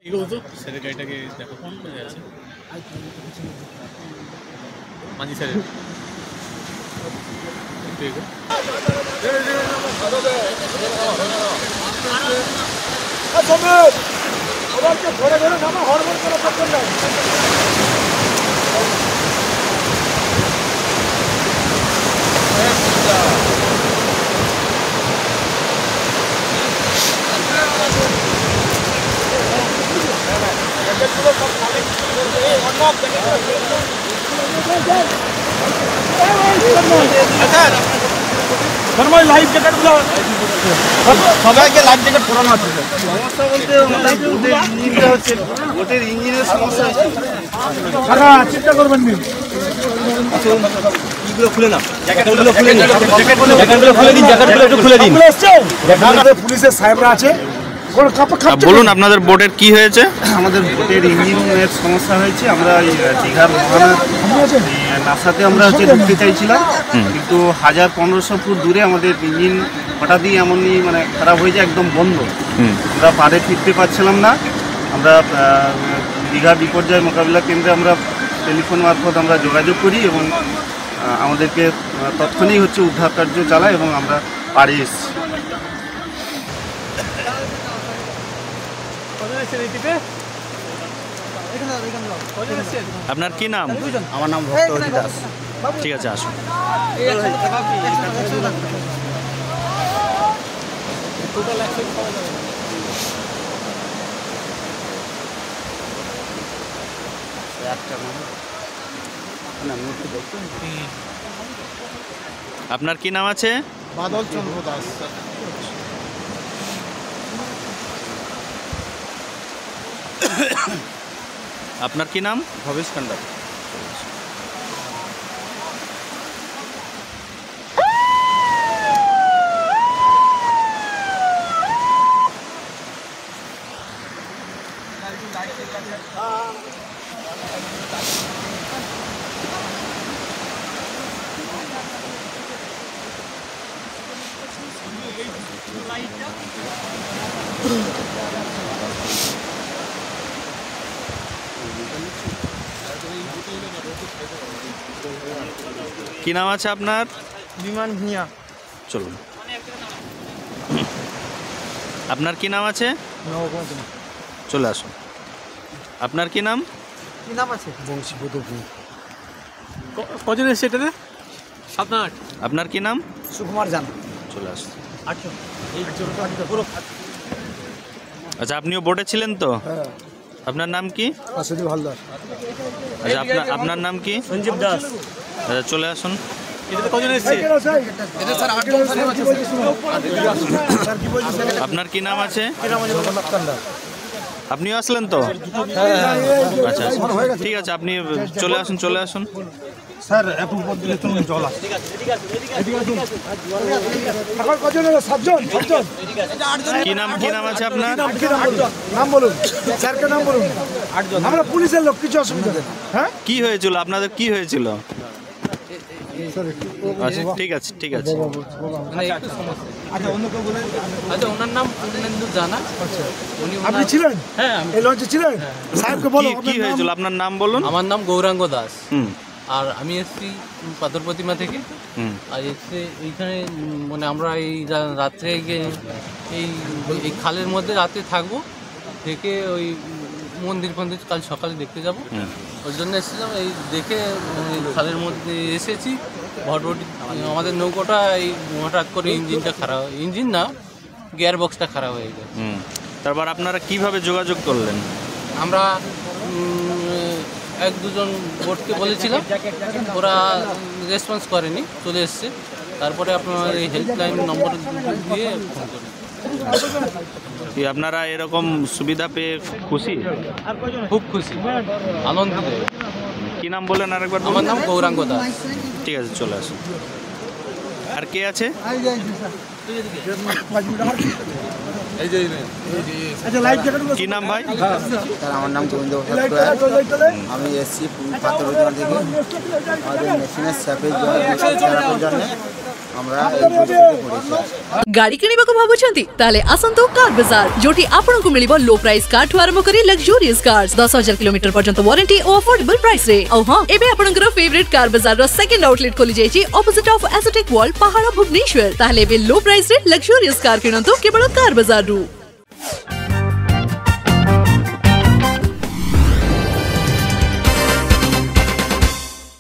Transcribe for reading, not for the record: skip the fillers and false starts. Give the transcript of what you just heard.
এগো তো স্যারের গাড়িটাকে দেখো কোন কোথায় আছে মাঝি স্যারের একটু এগো ধরে ধরে নামা হরবর করে পড়তে যায় লাইফ জ্যাকেট সবাইকে লাইফ জ্যাকেট পরানো আছে সমস্যা বলতে হচ্ছে ওটার ইঞ্জিনের সমস্যা চিন্তা করবেন না এইগুলো খুলে না জ্যাকেটগুলো খুলে দিন জ্যাকেটগুলো খুলে দিন জ্যাকেটগুলো একটু খুলে দিন পুলিশের সাহেবরা আছে বলুন আপনাদের বোটের কি হয়েছে? আমাদের বোটের ইঞ্জিনের সমস্যা হয়েছে। আমরা দীঘার নাসাতে আমরা ঢুকতে চাইছিলাম, কিন্তু 1000-1500 ফুট দূরে আমাদের ইঞ্জিন হঠাৎই এমনই মানে খারাপ হয়ে যায়, একদম বন্ধ। আমরা পাড়ে ফিরতে পারছিলাম না। আমরা দীঘা বিপর্যয় মোকাবিলা কেন্দ্রে আমরা টেলিফোন মারফত আমরা যোগাযোগ করি এবং আমাদেরকে তৎক্ষণিক উদ্ধার কার্য চালায় এবং আমরা পাড়ে এসেছি। আপনার কি নাম? আমার নাম ভক্তবতী দাস। ঠিক আছে, আসুন। আপনার কি নাম আছে? বাদল চন্দ্র দাস। আপনার কি নাম? ভবেশ কান্ডা। কি নাম আছে আপনার? বিমান ভূঁইয়া। চলুন। আপনার কি নাম আছে? চলে আসুন। আপনার কি নাম? কি নাম আছে? বংশীপদ ভূঁইয়া। কজন এসছে এটাতে? 7-8। আপনার কি নাম? সুকুমার জান। চলে আসুন। 8 আচ্ছা, আপনিও বোটে ছিলেন তো? হ্যাঁ। আপনার নাম কি? আসিদুল হালদার। আচ্ছা, আপনার নাম কি? সঞ্জীব দাস। আচ্ছা, চলে আসুন। এটাতে কজন এসছে? এটা স্যার 8 জন স্যার আছে। স্যার কি বলছেন? আপনার কি নাম আছে? জগন্নাথ কান্ডা। আপনিও আসলেন তো? আচ্ছা, ঠিক আছে, আপনি চলে আসুন, চলে আসুন। স্যার একটু উপর দিলে তো জল আসে। এখন কজন হলো? 7 জন। কি নাম আছে আপনার? নাম বলুন। স্যারকে নাম বলুন। 8 জন। আমরা পুলিশের লোক, কিছু অসুবিধা নেই। হ্যাঁ, কি হয়েছিল আপনাদের? কি হয়েছিল? আচ্ছা, ঠিক আছে, ঠিক আছে। আচ্ছা, অন্য কেউ বলেন। আচ্ছা, ওনার নাম পূর্ণেন্দু জানা। আপনি ছিলেন? হ্যাঁ, এই লঞ্চে ছিলেন? সাহেবকে বলো কি হয়েছিল? আপনার নাম বলুন। আমার নাম গৌরাঙ্গ দাস। হুম আর আমি এসছি পাথর প্রতিমা থেকে। হুম আর এসে এইখানে মানে আমরা এই রাত্রে এই খালের মধ্যে রাতে থাকবো, থেকে ওই মন্দির কাল সকালে দেখতে যাব। ওর জন্য এসেছিলাম। এই দেখে এই খালের মধ্যে এসেছি। ভটভটি আমাদের নৌকোটা এই হঠাৎ করে ইঞ্জিনটা খারাপ, ইঞ্জিন না গিয়ার বক্সটা খারাপ হয়ে যায়। তারপর আপনারা কিভাবে যোগাযোগ করলেন? আমরা 1-2 জন বোটকে বলেছিলাম, ওরা রেসপন্স করেনি, চলে এসছে। তারপরে আপনার এই হেল্পলাইন নম্বর দিয়ে ফোন করি। কি আপনারা এরকম সুবিধা পেয়ে খুশি? খুব খুশি, আনন্দিত। কি নাম বললেন আরেকবার? আমার নাম গৌরাঙ্গ দাস। ঠিক আছে, চলে আসুন। আর কে আছে? কি নাম ভাই? স্যার আমার নাম গোবিন্দ প্রসাদ। আমি এসছি পাথর থেকে। আমাদের মেশিনের স্যাপের জন্য আমরা এই পরিস্থিতিতে পড়েছি। गाड़ी किणिबाकु भाबुछंती ताले आसंतु कार बाजार जोटी आपनकु मिलिबो लो प्राइस कार ठु आरंभ करी लग्जरियस कार्स 10,000 किलोमीटर पर्यंत वारंटी और अफोर्डेबल प्राइस रे औ हां एबे आपनकर फेवरेट कार बाजार रो सेकंड आउटलेट खोली जायछि ऑपोजिट ऑफ एस्थेटिक वॉल पहाड़ भुवनेश्वर ताले बे लो प्राइस रे लग्जरियस कार किनंतु केवल कार बाजार रु।